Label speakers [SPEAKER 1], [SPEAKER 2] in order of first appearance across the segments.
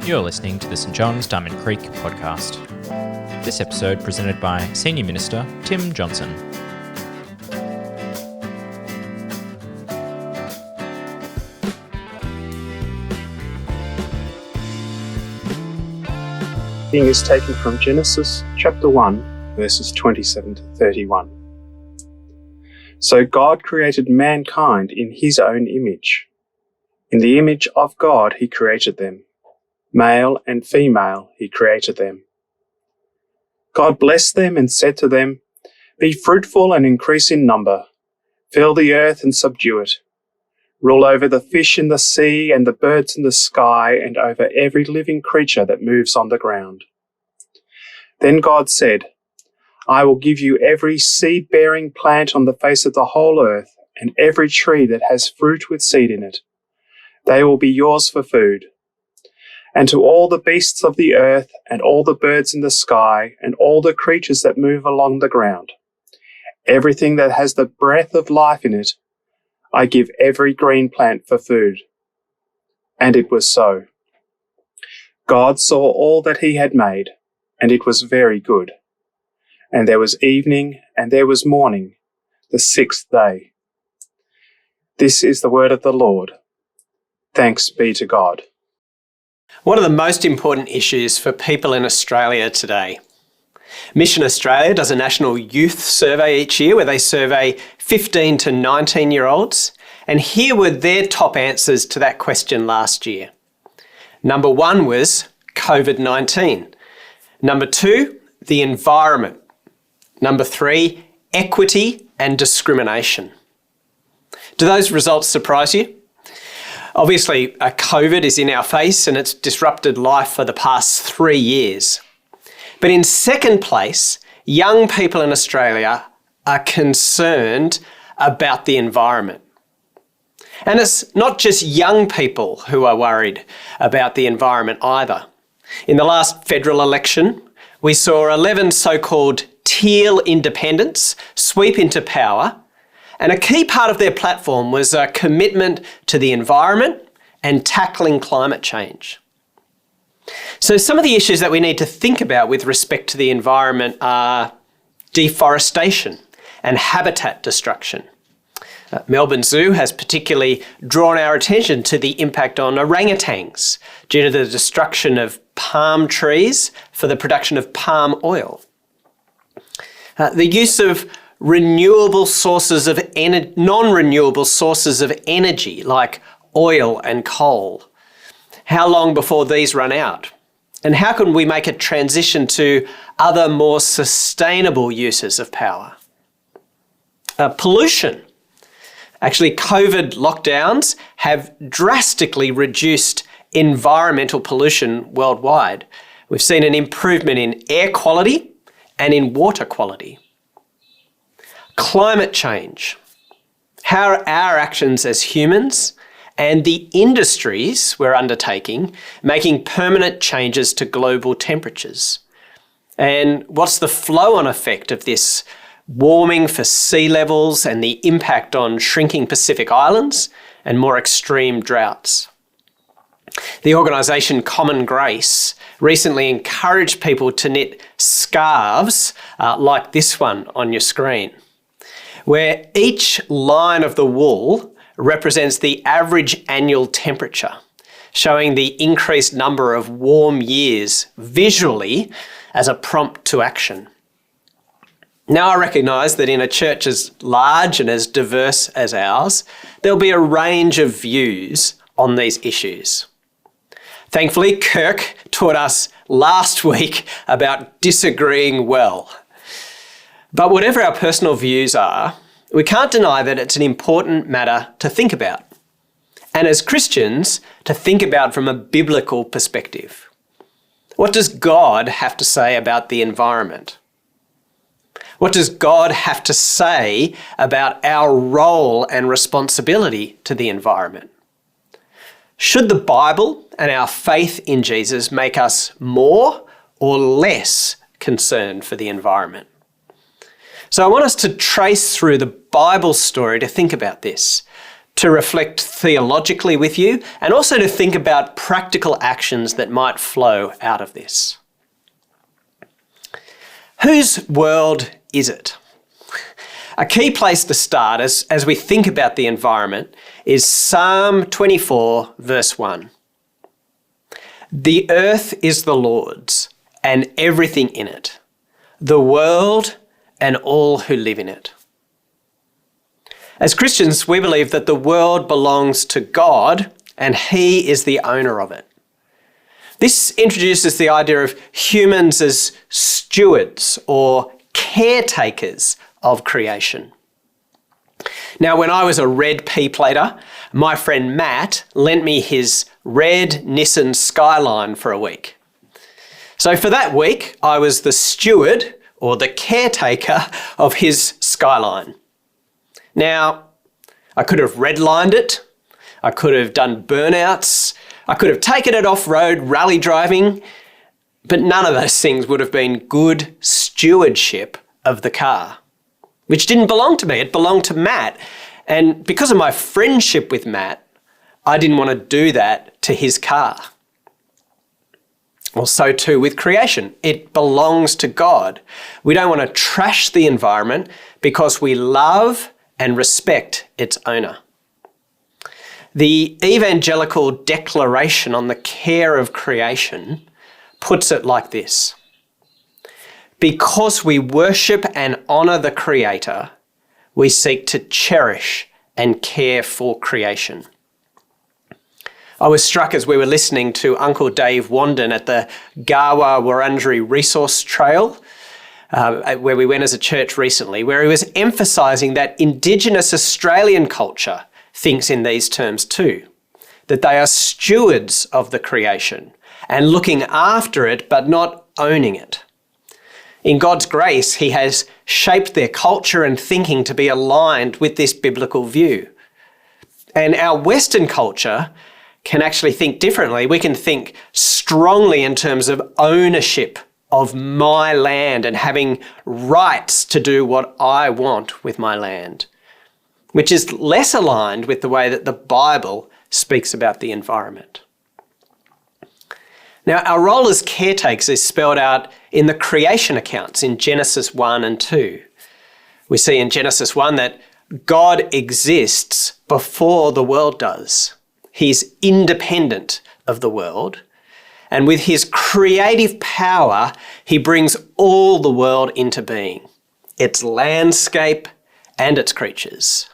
[SPEAKER 1] You're listening to the St John's Diamond Creek podcast. This episode presented by Senior Minister Tim Johnson.
[SPEAKER 2] The reading is taken from Genesis chapter 1, verses 27 to 31. So God created mankind in his own image. In the image of God he created them. Male and female he created them. God blessed them and said to them, "Be fruitful and increase in number. Fill the earth and subdue it. Rule over the fish in the sea and the birds in the sky and over every living creature that moves on the ground." Then God said, "I will give you every seed-bearing plant on the face of the whole earth and every tree that has fruit with seed in it. They will be yours for food. And to all the beasts of the earth and all the birds in the sky and all the creatures that move along the ground, everything that has the breath of life in it, I give every green plant for food." And it was so. God saw all that he had made, and it was very good. And there was evening and there was morning, the sixth day. This is the word of the Lord. Thanks be to God.
[SPEAKER 3] What are the most important issues for people in Australia today? Mission Australia does a national youth survey each year where they survey 15 to 19-year-olds, and here were their top answers to that question last year. Number 1 was COVID-19. Number 2, the environment. Number 3, equity and discrimination. Do those results surprise you? Obviously, COVID is in our face and it's disrupted life for the past 3 years. But in second place, young people in Australia are concerned about the environment. And it's not just young people who are worried about the environment either. In the last federal election, we saw 11 so-called teal independents sweep into power, and a key part of their platform was a commitment to the environment and tackling climate change. So some of the issues that we need to think about with respect to the environment are deforestation and habitat destruction. Melbourne Zoo has particularly drawn our attention to the impact on orangutans due to the destruction of palm trees for the production of palm oil. The use of non-renewable sources of energy like oil and coal. How long before these run out? And how can we make a transition to other more sustainable uses of power? Pollution. Actually, COVID lockdowns have drastically reduced environmental pollution worldwide. We've seen an improvement in air quality and in water quality. Climate change. How are our actions as humans and the industries we're undertaking making permanent changes to global temperatures? And what's the flow-on effect of this warming for sea levels and the impact on shrinking Pacific islands and more extreme droughts? The organisation Common Grace recently encouraged people to knit scarves like this one on your screen, where each line of the wool represents the average annual temperature, showing the increased number of warm years visually as a prompt to action. Now, I recognise that in a church as large and as diverse as ours, there'll be a range of views on these issues. Thankfully, Kirk taught us last week about disagreeing well. But whatever our personal views are, we can't deny that it's an important matter to think about. And as Christians, to think about from a biblical perspective. What does God have to say about the environment? What does God have to say about our role and responsibility to the environment? Should the Bible and our faith in Jesus make us more or less concerned for the environment? So I want us to trace through the Bible story to think about this. to reflect theologically with you, and also to think about practical actions that might flow out of this. Whose world is it? A key place to start as we think about the environment is Psalm 24, verse 1. The earth is the Lord's, and everything in it, the world and all who live in it. As Christians, we believe that the world belongs to God and He is the owner of it. This introduces the idea of humans as stewards or caretakers of creation. Now, when I was a red P-plater, my friend Matt lent me his red Nissan Skyline for a week. So for that week, I was the steward or the caretaker of his Skyline. Now, I could have redlined it, I could have done burnouts, I could have taken it off-road rally driving, but none of those things would have been good stewardship of the car, which didn't belong to me, it belonged to Matt. And because of my friendship with Matt, I didn't want to do that to his car. Well, so too with creation. It belongs to God. We don't want to trash the environment because we love and respect its owner. The Evangelical Declaration on the Care of Creation puts it like this: because we worship and honour the Creator, we seek to cherish and care for creation. I was struck as we were listening to Uncle Dave Wandon at the Gawa Wurundjeri Resource Trail, where we went as a church recently, where he was emphasising that Indigenous Australian culture thinks in these terms too, that they are stewards of the creation and looking after it but not owning it. In God's grace, He has shaped their culture and thinking to be aligned with this biblical view. And our Western culture can actually think differently. We can think strongly in terms of ownership of my land and having rights to do what I want with my land, which is less aligned with the way that the Bible speaks about the environment. Now, our role as caretakers is spelled out in the creation accounts in Genesis 1 and 2. We see in Genesis 1 that God exists before the world does. He's independent of the world. And with His creative power, He brings all the world into being, its landscape and its creatures.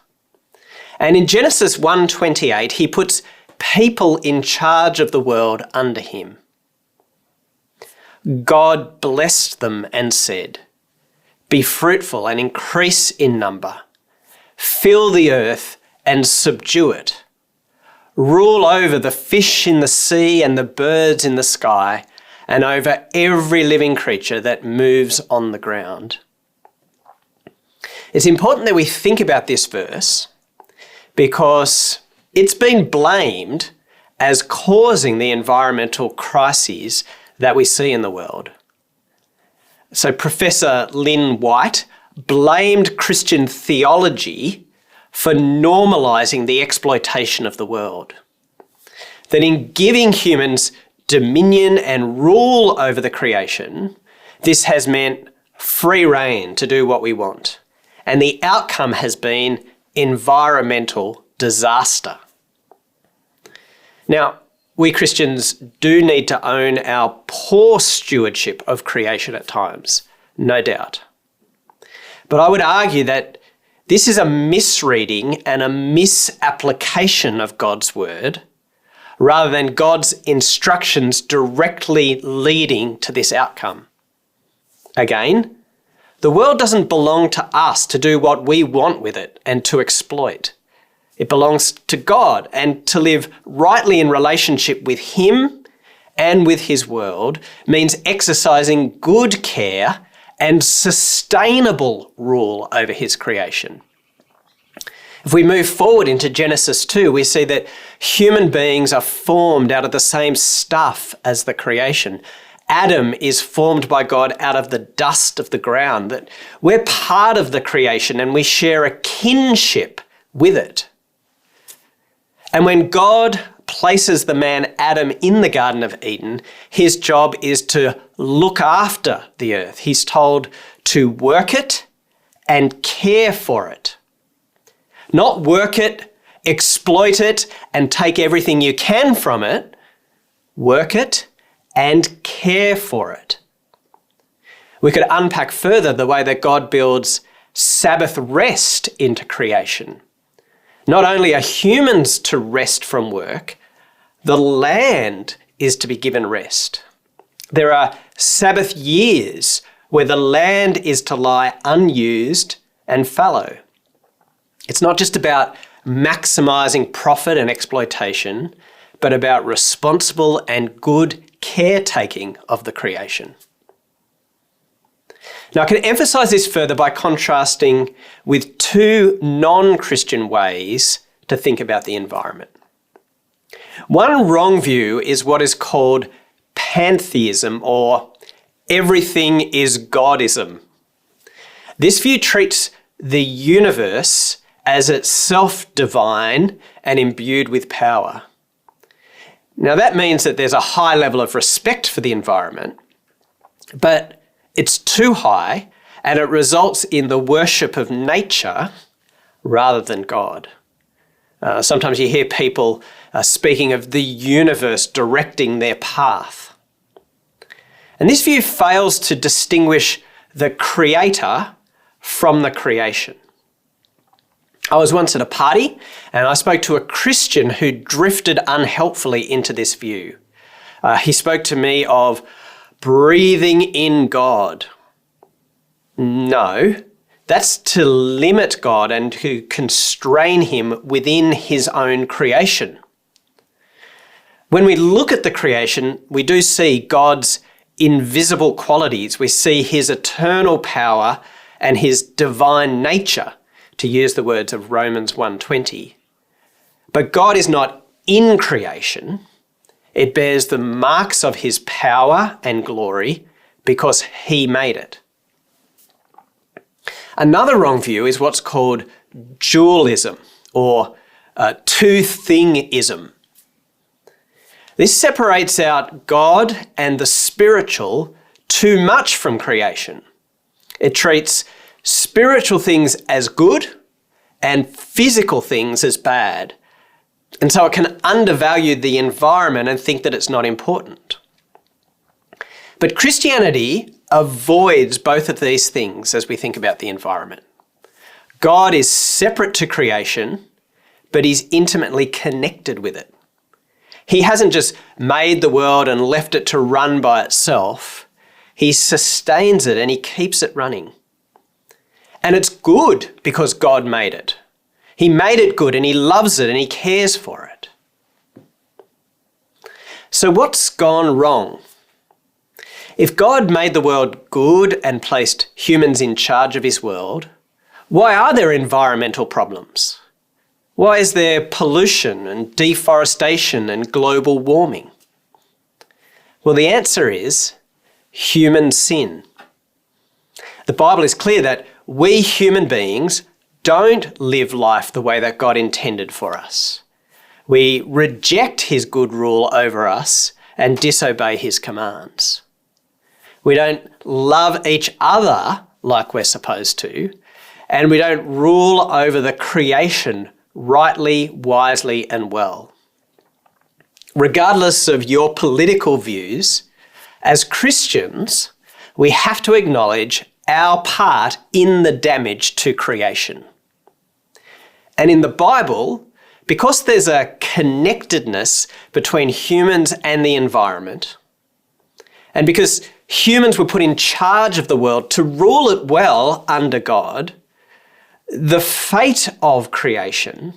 [SPEAKER 3] And in Genesis 1:28, He puts people in charge of the world under Him. God blessed them and said, "Be fruitful and increase in number. Fill the earth and subdue it. Rule over the fish in the sea and the birds in the sky, and over every living creature that moves on the ground." It's important that we think about this verse because it's been blamed as causing the environmental crises that we see in the world. So Professor Lynn White blamed Christian theology for normalising the exploitation of the world. That in giving humans dominion and rule over the creation, this has meant free rein to do what we want. And the outcome has been environmental disaster. Now, we Christians do need to own our poor stewardship of creation at times, no doubt. But I would argue that this is a misreading and a misapplication of God's word, rather than God's instructions directly leading to this outcome. Again, the world doesn't belong to us to do what we want with it and to exploit. It belongs to God, and to live rightly in relationship with Him and with His world means exercising good care and sustainable rule over His creation. If we move forward into Genesis 2, we see that human beings are formed out of the same stuff as the creation. Adam is formed by God out of the dust of the ground, that we're part of the creation and we share a kinship with it. And when God places the man Adam in the Garden of Eden, his job is to look after the earth. He's told to work it and care for it. Not work it, exploit it, and take everything you can from it. Work it and care for it. We could unpack further the way that God builds Sabbath rest into creation. Not only are humans to rest from work, the land is to be given rest. There are Sabbath years where the land is to lie unused and fallow. It's not just about maximising profit and exploitation, but about responsible and good caretaking of the creation. Now, I can emphasise this further by contrasting with two non-Christian ways to think about the environment. One wrong view is what is called pantheism, or everything is Godism. This view treats the universe as itself divine and imbued with power. Now, that means that there's a high level of respect for the environment, but it's too high, and it results in the worship of nature rather than God. Sometimes you hear people speaking of the universe directing their path. And this view fails to distinguish the creator from the creation. I was once at a party and I spoke to a Christian who drifted unhelpfully into this view. He spoke to me of breathing in God. No, that's to limit God and to constrain him within his own creation. When we look at the creation, we do see God's invisible qualities. We see his eternal power and his divine nature, to use the words of Romans 1:20. But God is not in creation. It bears the marks of his power and glory because he made it. Another wrong view is what's called dualism, or two-thingism. This separates out God and the spiritual too much from creation. It treats spiritual things as good and physical things as bad. And so it can undervalue the environment and think that it's not important. But Christianity avoids both of these things as we think about the environment. God is separate to creation, but he's intimately connected with it. He hasn't just made the world and left it to run by itself. He sustains it and he keeps it running. And it's good because God made it. He made it good and he loves it and he cares for it. So what's gone wrong? If God made the world good and placed humans in charge of his world, why are there environmental problems? Why is there pollution and deforestation and global warming? Well, the answer is human sin. The Bible is clear that we human beings don't live life the way that God intended for us. We reject his good rule over us and disobey his commands. We don't love each other like we're supposed to, and we don't rule over the creation rightly, wisely, and well. Regardless of your political views, as Christians, we have to acknowledge our part in the damage to creation. And in the Bible, because there's a connectedness between humans and the environment, and because humans were put in charge of the world to rule it well under God, the fate of creation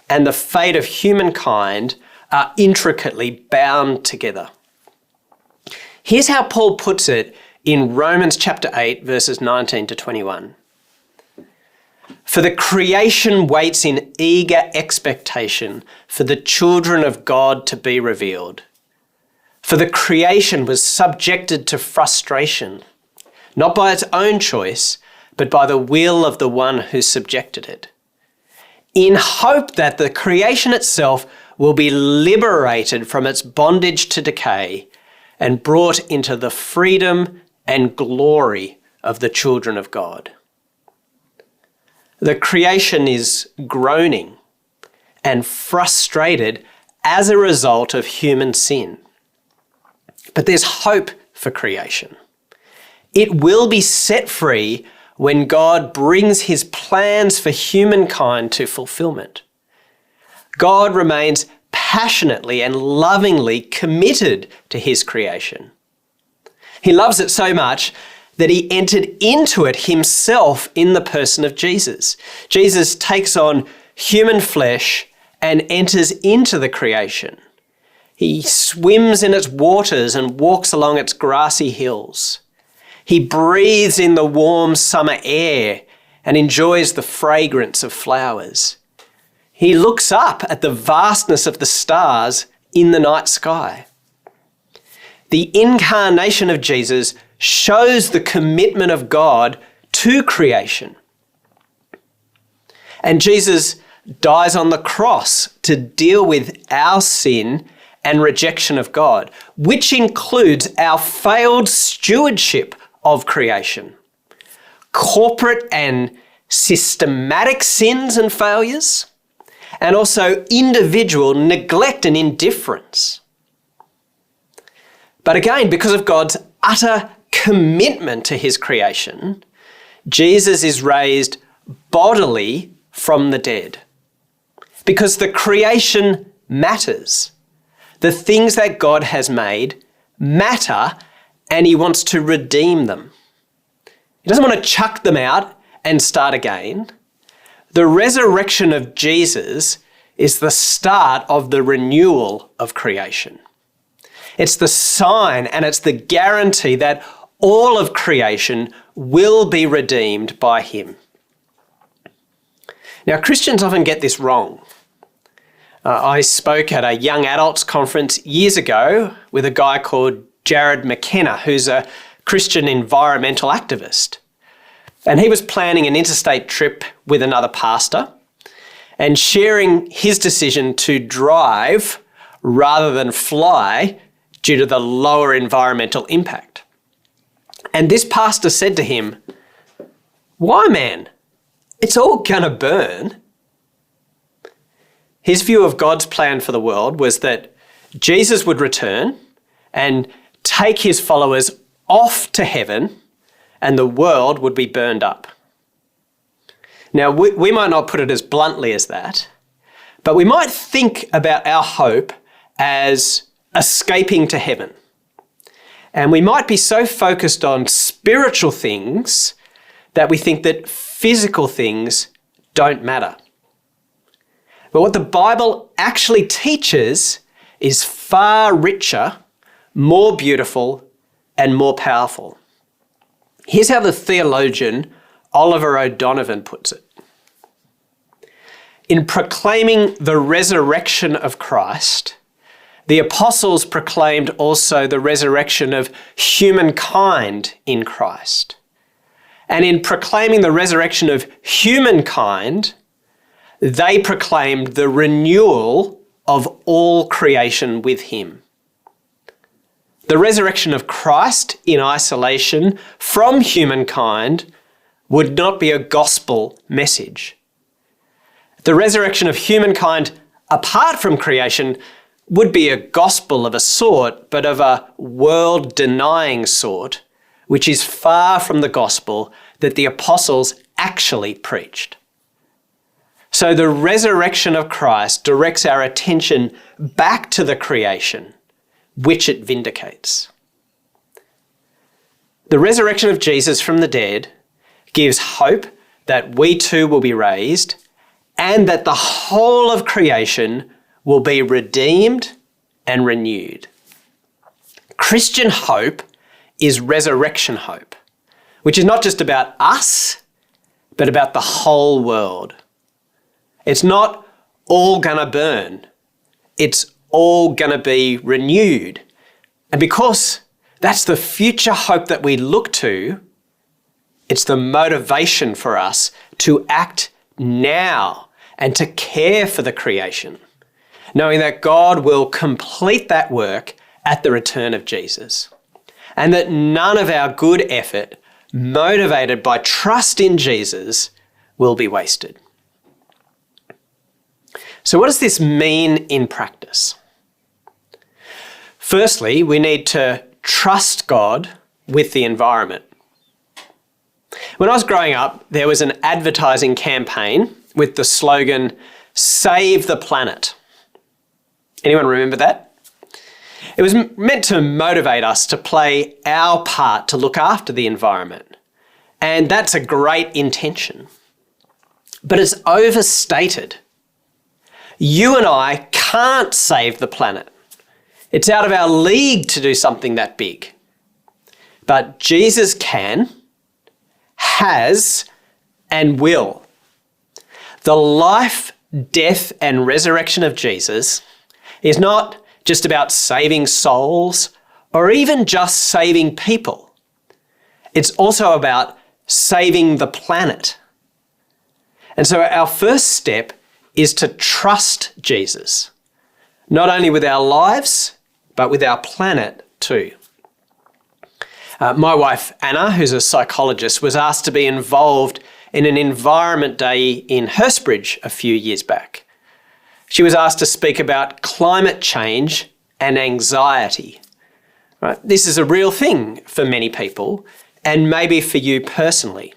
[SPEAKER 3] and the fate of humankind are intricately bound together. Here's how Paul puts it in Romans chapter 8, verses 19 to 21. For the creation waits in eager expectation for the children of God to be revealed. For the creation was subjected to frustration, not by its own choice, but by the will of the one who subjected it, in hope that the creation itself will be liberated from its bondage to decay and brought into the freedom and glory of the children of God. The creation is groaning and frustrated as a result of human sin. But there's hope for creation. It will be set free when God brings his plans for humankind to fulfillment. God remains passionately and lovingly committed to his creation. He loves it so much that he entered into it himself in the person of Jesus. Jesus takes on human flesh and enters into the creation. He swims in its waters and walks along its grassy hills. He breathes in the warm summer air and enjoys the fragrance of flowers. He looks up at the vastness of the stars in the night sky. The incarnation of Jesus shows the commitment of God to creation. And Jesus dies on the cross to deal with our sin and rejection of God, which includes our failed stewardship of creation, corporate and systematic sins and failures, and also individual neglect and indifference. But again, because of God's utter commitment to his creation, Jesus is raised bodily from the dead. Because the creation matters. The things that God has made matter, and he wants to redeem them. He doesn't want to chuck them out and start again. The resurrection of Jesus is the start of the renewal of creation. It's the sign and it's the guarantee that all of creation will be redeemed by him. Now, Christians often get this wrong. I spoke at a young adults conference years ago with a guy called Jared McKenna, who's a Christian environmental activist. And he was planning an interstate trip with another pastor and sharing his decision to drive rather than fly due to the lower environmental impact. And this pastor said to him, "Why, man? It's all gonna burn." His view of God's plan for the world was that Jesus would return and take his followers off to heaven and the world would be burned up. Now, we might not put it as bluntly as that, but we might think about our hope as escaping to heaven. And we might be so focused on spiritual things that we think that physical things don't matter. But what the Bible actually teaches is far richer, more beautiful, and more powerful. Here's how the theologian Oliver O'Donovan puts it. In proclaiming the resurrection of Christ, the apostles proclaimed also the resurrection of humankind in Christ. And in proclaiming the resurrection of humankind, they proclaimed the renewal of all creation with him. The resurrection of Christ in isolation from humankind would not be a gospel message. The resurrection of humankind apart from creation would be a gospel of a sort, but of a world-denying sort, which is far from the gospel that the apostles actually preached. So the resurrection of Christ directs our attention back to the creation, which it vindicates. The resurrection of Jesus from the dead gives hope that we too will be raised and that the whole of creation will be redeemed and renewed. Christian hope is resurrection hope, which is not just about us, but about the whole world. It's not all gonna burn. It's all gonna be renewed. And because that's the future hope that we look to, it's the motivation for us to act now and to care for the creation. knowing that God will complete that work at the return of Jesus, and that none of our good effort, motivated by trust in Jesus, will be wasted. So what does this mean in practice? Firstly, we need to trust God with the environment. When I was growing up, there was an advertising campaign with the slogan, "Save the planet." Anyone remember that? It was meant to motivate us to play our part to look after the environment. And that's a great intention. But it's overstated. You and I can't save the planet. It's out of our league to do something that big. But Jesus can, has, and will. The life, death, and resurrection of Jesus is not just about saving souls or even just saving people. It's also about saving the planet. And so our first step is to trust Jesus, not only with our lives, but with our planet too. My wife, Anna, who's a psychologist, was asked to be involved in an environment day in Hurstbridge a few years back. She was asked to speak about climate change and anxiety. Right? This is a real thing for many people, and maybe for you personally.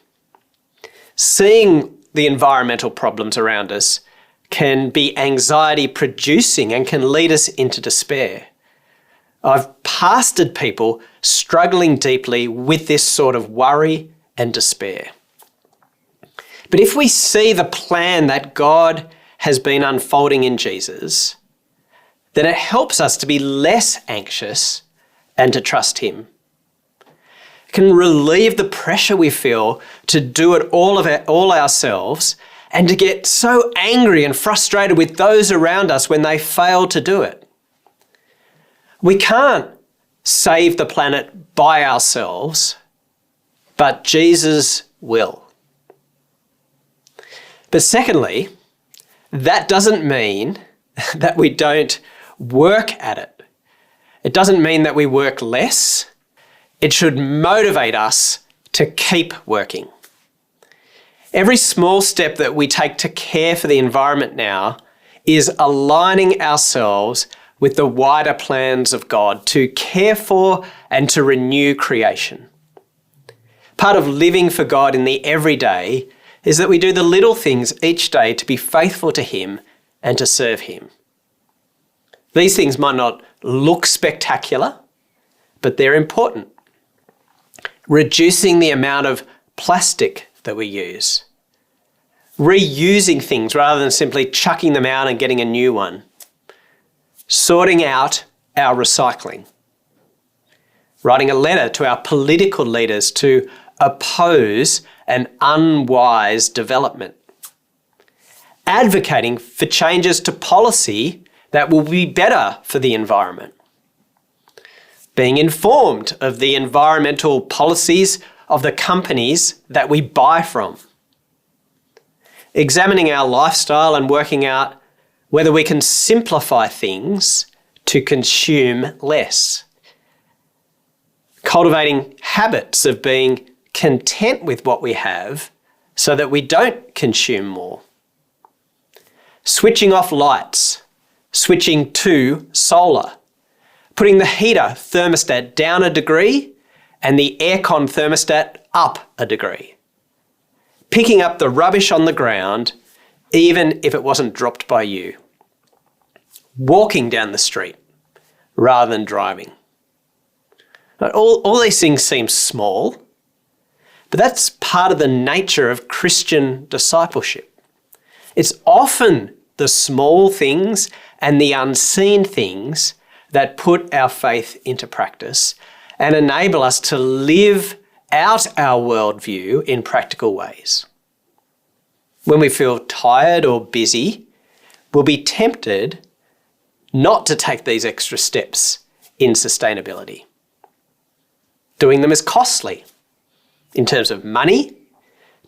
[SPEAKER 3] Seeing the environmental problems around us can be anxiety producing and can lead us into despair. I've pastored people struggling deeply with this sort of worry and despair. But if we see the plan that God has been unfolding in Jesus, then it helps us to be less anxious and to trust Him. It can relieve the pressure we feel to do it all ourselves and to get so angry and frustrated with those around us when they fail to do it. We can't save the planet by ourselves, but Jesus will. But secondly, that doesn't mean that we don't work at it. It doesn't mean that we work less. It should motivate us to keep working. Every small step that we take to care for the environment now is aligning ourselves with the wider plans of God to care for and to renew creation. Part of living for God in the everyday is that we do the little things each day to be faithful to Him and to serve Him. These things might not look spectacular, but they're important. Reducing the amount of plastic that we use. Reusing things rather than simply chucking them out and getting a new one. Sorting out our recycling. Writing a letter to our political leaders to oppose an unwise development. Advocating for changes to policy that will be better for the environment. Being informed of the environmental policies of the companies that we buy from. Examining our lifestyle and working out whether we can simplify things to consume less. Cultivating habits of being content with what we have so that we don't consume more. Switching off lights, switching to solar, putting the heater thermostat down a degree and the aircon thermostat up a degree. Picking up the rubbish on the ground, even if it wasn't dropped by you. Walking down the street rather than driving. All these things seem small, but that's part of the nature of Christian discipleship. It's often the small things and the unseen things that put our faith into practice and enable us to live out our worldview in practical ways. When we feel tired or busy, we'll be tempted not to take these extra steps in sustainability. Doing them is costly in terms of money,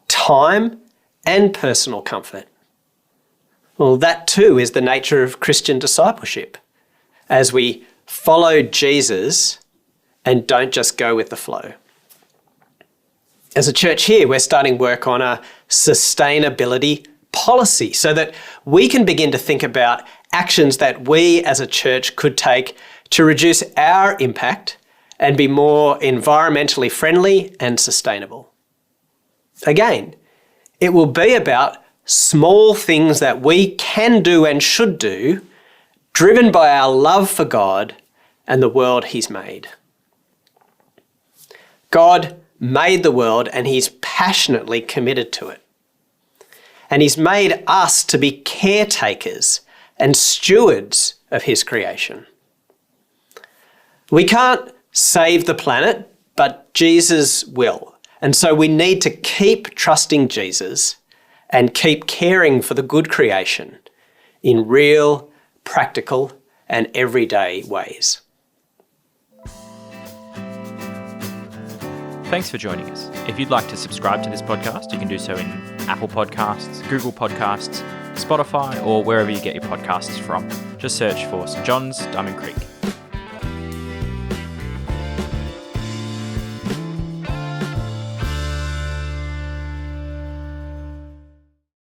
[SPEAKER 3] time, and personal comfort. Well, that too is the nature of Christian discipleship, as we follow Jesus and don't just go with the flow. As a church here, we're starting work on a sustainability policy so that we can begin to think about actions that we as a church could take to reduce our impact and be more environmentally friendly and sustainable. Again, it will be about small things that we can do and should do, driven by our love for God and the world He's made. God made the world and He's passionately committed to it. And He's made us to be caretakers and stewards of His creation. We can't save the planet, but Jesus will. And so we need to keep trusting Jesus and keep caring for the good creation in real, practical, and everyday ways.
[SPEAKER 1] Thanks for joining us. If you'd like to subscribe to this podcast, you can do so in Apple Podcasts, Google Podcasts, Spotify, or wherever you get your podcasts from. Just search for St. John's, Diamond Creek.